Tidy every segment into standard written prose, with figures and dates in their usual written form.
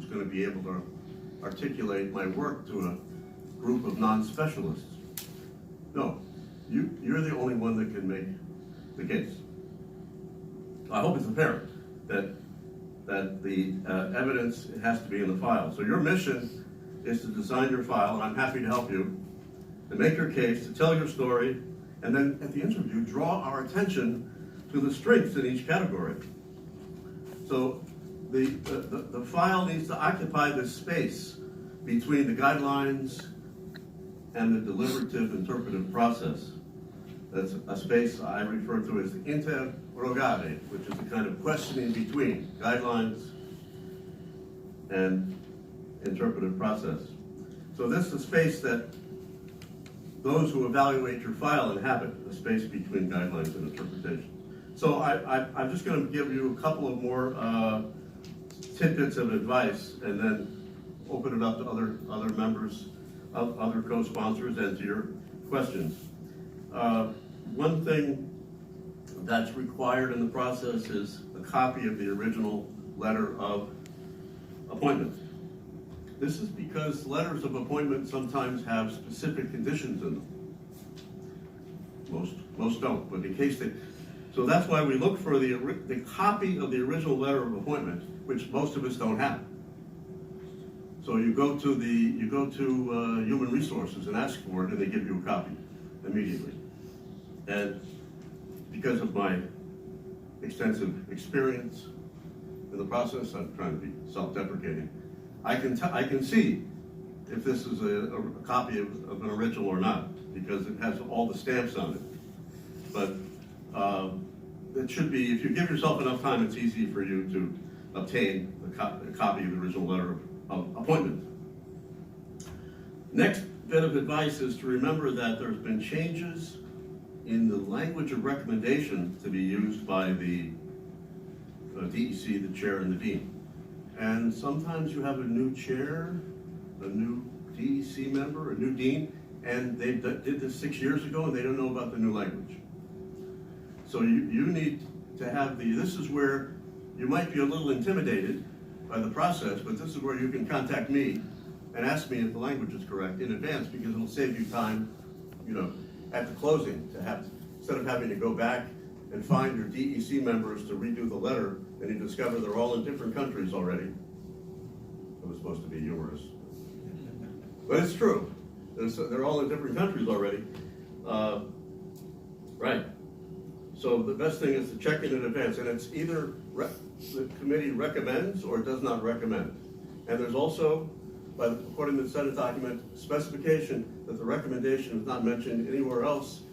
who's going to be able to articulate my work to a group of non-specialists. No, you're the only one that can make the case. I hope it's apparent that the evidence has to be in the file. So your mission is to design your file, and I'm happy to help you, to make your case, to tell your story, and then at the interview, draw our attention to the strengths in each category. So the file needs to occupy the space between the guidelines and the deliberative interpretive process. That's a space I refer to as the interrogare, which is the kind of questioning between guidelines and interpretive process. So this is a space that those who evaluate your file inhabit, the space between guidelines and interpretation. So I'm just going to give you a couple of more tidbits of advice, and then open it up to other members, of other co-sponsors, and to your questions. One thing that's required in the process is a copy of the original letter of appointment. This is because letters of appointment sometimes have specific conditions in them. Most don't, but in case they, so that's why we look for the copy of the original letter of appointment, which most of us don't have. So you go to Human Resources and ask for it, and they give you a copy immediately. And because of my extensive experience in the process, I'm trying to be self-deprecating. I can see if this is a copy of an original or not, because it has all the stamps on it. But it should be, if you give yourself enough time, it's easy for you to obtain a copy of the original letter of appointment. Next bit of advice is to remember that there's been changes in the language of recommendation to be used by the DEC, the chair, and the dean. And sometimes you have a new chair, a new DEC member, a new dean, and they did this 6 years ago and they don't know about the new language. So you need to have this is where you might be a little intimidated by the process, but this is where you can contact me and ask me if the language is correct in advance, because it'll save you time, at the closing, instead of having to go back and find your DEC members to redo the letter, and you discover they're all in different countries already. It was supposed to be humorous, but it's true. They're all in different countries already. Right. So the best thing is to check it in advance, and it's either the committee recommends or does not recommend. And there's also, according to the Senate document, specification that the recommendation is not mentioned anywhere else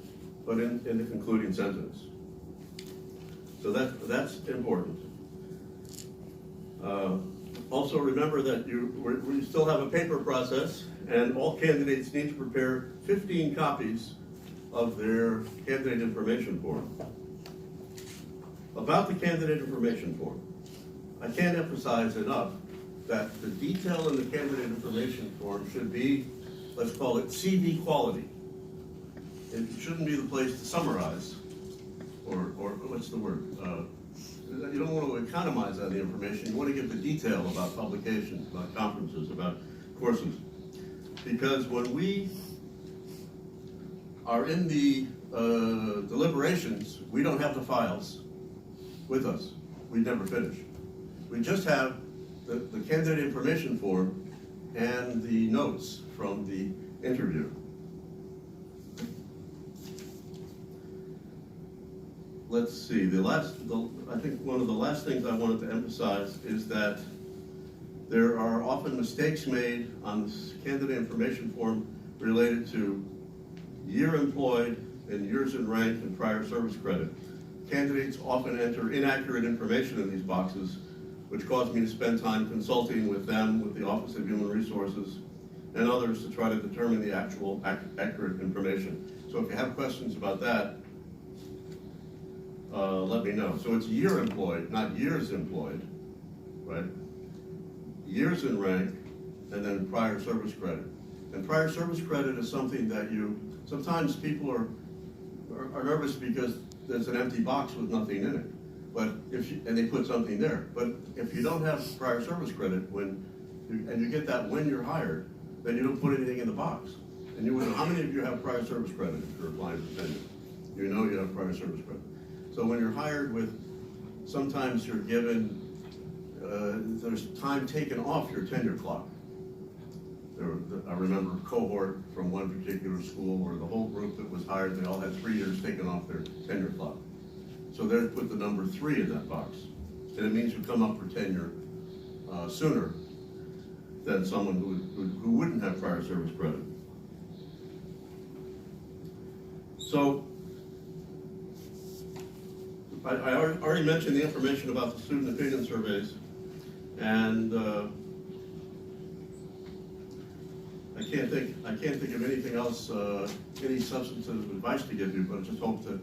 but in the concluding sentence. So that's important. Also remember that we still have a paper process, and all candidates need to prepare 15 copies of their candidate information form. About the candidate information form, I can't emphasize enough that the detail in the candidate information form should be, let's call it CV quality. It shouldn't be the place to summarize, or what's the word? You don't want to economize on the information. You want to give the detail about publications, about conferences, about courses. Because when we are in the deliberations, we don't have the files with us. We never finish. We just have the candidate information form and the notes from the interview. Let's see, I think one of the last things I wanted to emphasize is that there are often mistakes made on this candidate information form related to year employed and years in rank and prior service credit. Candidates often enter inaccurate information in these boxes, which caused me to spend time consulting with them, with the Office of Human Resources, and others to try to determine the actual accurate information. So if you have questions about that, let me know. So it's year employed, not years employed, right? Years in rank, and then prior service credit. And prior service credit is something that sometimes people are nervous because there's an empty box with nothing in it. But and they put something there. But if you don't have prior service credit, when and you get that when you're hired, then you don't put anything in the box. And you would know, how many of you have prior service credit if you're applying for tenure? You know you have prior service credit. So when you're hired with, sometimes you're given, there's time taken off your tenure clock. I remember a cohort from one particular school where the whole group that was hired, they all had 3 years taken off their tenure clock. So they put the number 3 in that box. And it means you come up for tenure sooner than someone who wouldn't have prior service credit. So, I already mentioned the information about the student opinion surveys, and I can't think of anything else, any substantive advice to give you, but I just hope to,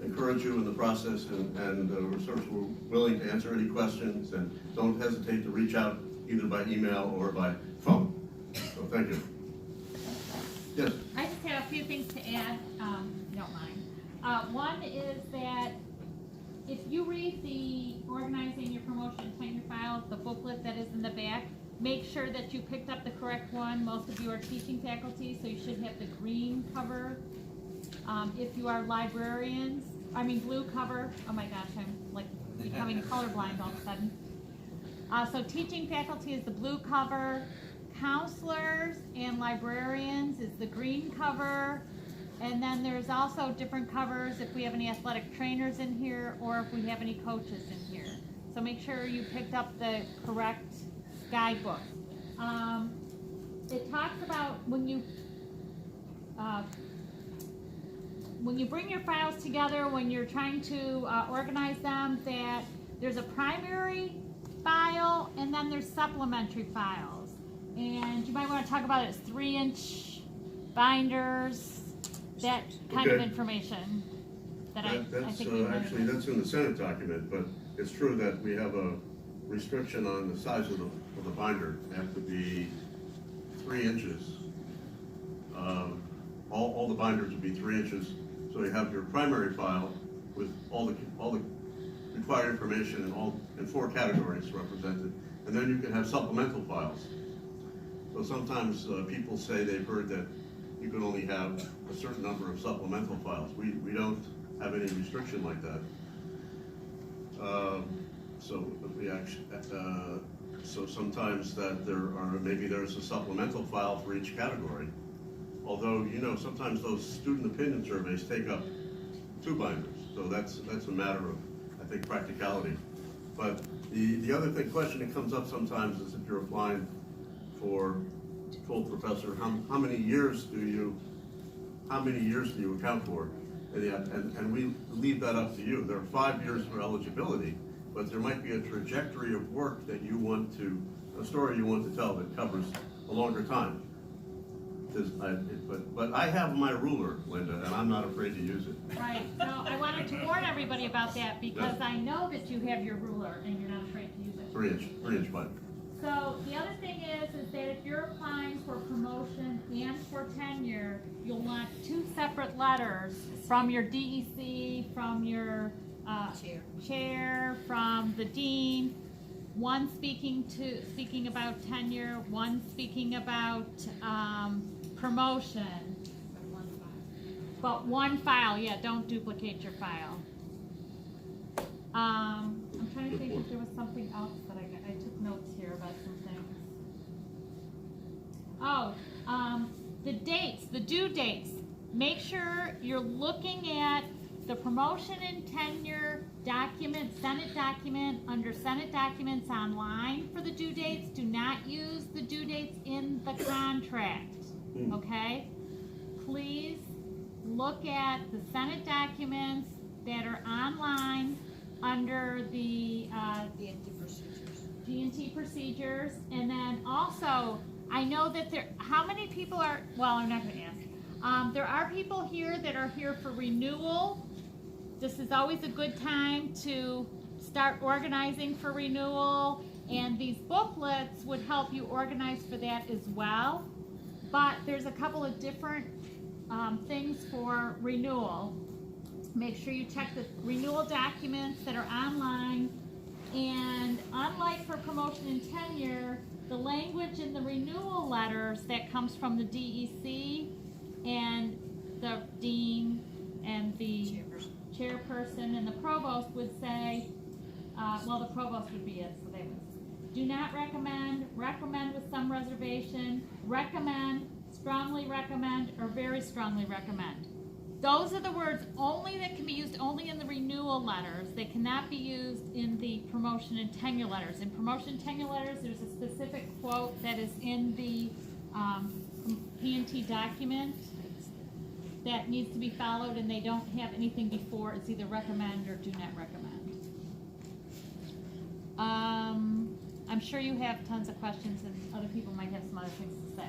encourage you in the process, and we're sort of willing to answer any questions, and don't hesitate to reach out either by email or by phone. So thank you. Yes. I just have a few things to add, don't mind. One is that if you read the Organizing Your Promotion and Tenure Files, the booklet that is in the back, make sure that you picked up the correct one. Most of you are teaching faculty, so you should have the green cover. If you are librarians, blue cover. Oh my gosh, I'm like becoming colorblind all of a sudden. So teaching faculty is the blue cover. Counselors and librarians is the green cover. And then there's also different covers if we have any athletic trainers in here or if we have any coaches in here. So make sure you picked up the correct guidebook. It talks about when you bring your files together, when you're trying to organize them, that there's a primary file and then there's supplementary files. And you might want to talk about it as 3-inch binders, that kind of information. That's actually in the Senate document, but it's true that we have a restriction on the size of the binder. It has to be 3 inches. All the binders would be 3 inches. So you have your primary file with all the required information in 4 categories represented, and then you can have supplemental files. So sometimes people say they've heard that you can only have a certain number of supplemental files. We don't have any restriction like that. So sometimes that there's a supplemental file for each category. Although, sometimes those student opinion surveys take up 2 binders. So that's a matter of, I think, practicality. But the other question that comes up sometimes is if you're applying for full professor, how many years do you account for? And we leave that up to you. There are 5 years for eligibility, but there might be a trajectory of work that a story you want to tell that covers a longer time. But I have my ruler, Linda, and I'm not afraid to use it. Right. So I wanted to warn everybody about that because I know that you have your ruler and you're not afraid to use it. 3-inch binder. So the other thing is that if you're applying for promotion and for tenure, you'll want 2 separate letters from your DEC, from your chair, from the dean. One speaking about tenure, one speaking about promotion. But one file, don't duplicate your file. I'm trying to think if there was something else that I took notes here about some things. The dates, the due dates. Make sure you're looking at the promotion and tenure document, Senate document, under Senate documents online for the due dates. Do not use the due dates in the contract, okay? Please look at the Senate documents that are online under the G&T procedures. And then also, I know that how many people are, I'm not going to ask. There are people here that are here for renewal. This is always a good time to start organizing for renewal, and these booklets would help you organize for that as well. But there's a couple of different things for renewal. Make sure you check the renewal documents that are online And unlike for promotion and tenure, the language in the renewal letters that comes from the DEC and the dean and the chairperson and the provost would say, well, the provost would be it, so they would do not recommend, recommend with some reservation, recommend, strongly recommend, or very strongly recommend. Those are the words only that can be used only in the renewal letters. They cannot be used in the promotion and tenure letters. In promotion and tenure letters, there's a specific quote that is in the P&T document that needs to be followed, and they don't have anything before. It's either recommend or do not recommend. I'm sure you have tons of questions, and other people might have some other things to say.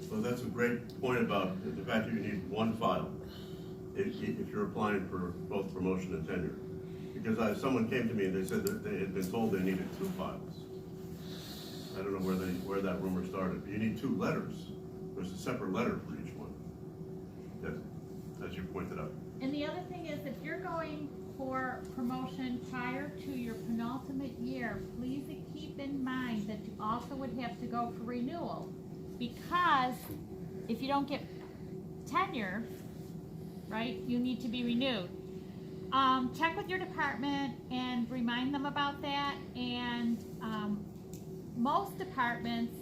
Well, that's a great point about the fact that you need one file if you're applying for both promotion and tenure. Because someone came to me and they said that they had been told they needed 2 files. I don't know where that rumor started. But you need 2 letters. There's a separate letter for each one. Yes, as you pointed out. And the other thing is, if you're going for promotion prior to your penultimate year, please keep in mind that you also would have to go for renewal. Because if you don't get tenure, right, you need to be renewed. Check with your department and remind them about that. And most departments,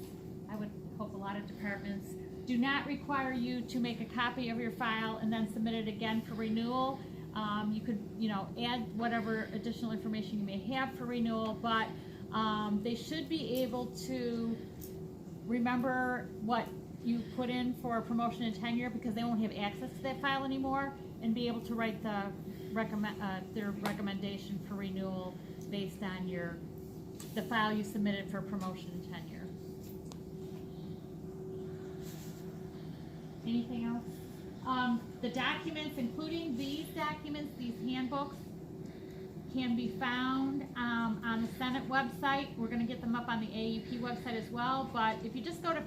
I would hope a lot of departments, do not require you to make a copy of your file and then submit it again for renewal. You could, add whatever additional information you may have for renewal, but they should be able to remember what you put in for promotion and tenure, because they won't have access to that file anymore, and be able to write their recommendation for renewal based on the file you submitted for promotion and tenure. Anything else? The documents, including these documents, these handbooks, can be found on the Senate website. We're going to get them up on the AEP website as well, but if you just go to,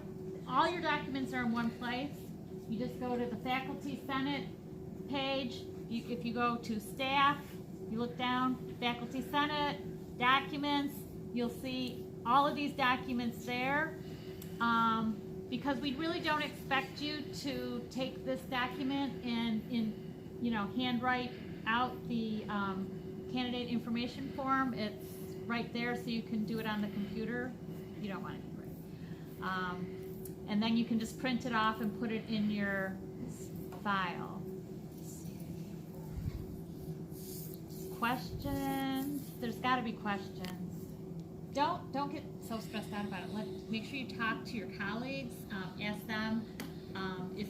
all your documents are in one place. You just go to the Faculty Senate page. If you go to staff, you look down, Faculty Senate, documents, you'll see all of these documents there. Because we really don't expect you to take this document and handwrite out the candidate information form. It's right there, so you can do it on the computer. You don't want to handwrite. And then you can just print it off and put it in your file. Questions? There's got to be questions. Don't get so stressed out about it. Make sure you talk to your colleagues. Ask them if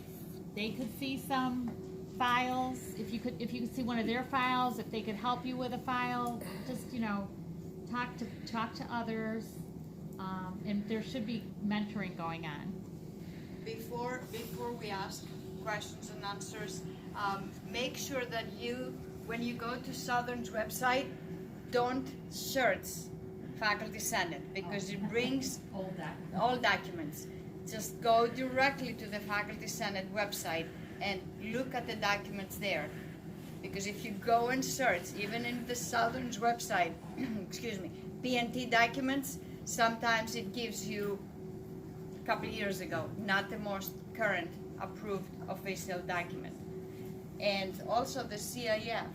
they could see some files. If you could see one of their files, if they could help you with a file. Just talk to others. And there should be mentoring going on. Before we ask questions and answers, make sure that when you go to Southern's website, don't search Faculty Senate, because it brings all documents. Just go directly to the Faculty Senate website and look at the documents there. Because if you go and search, even in the Southern's website, excuse me, P&T documents, sometimes it gives you a couple of years ago, not the most current approved official document. And also the CIF,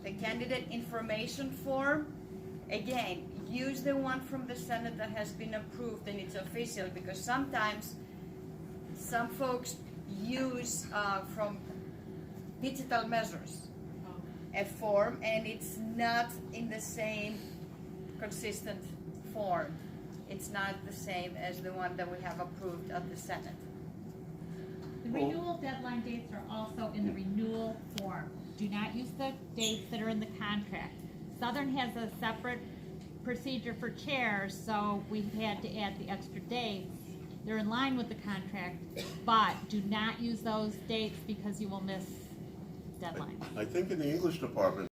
the candidate information form, again, use the one from the Senate that has been approved and it's official, because sometimes some folks use from digital measures a form and it's not in the same consistent form. It's not the same as the one that we have approved at the Senate. The renewal deadline dates are also in the renewal form. Do not use the dates that are in the contract. Southern has a separate procedure for chairs, so we've had to add the extra dates. They're in line with the contract, but do not use those dates because you will miss deadlines. I think in the English department,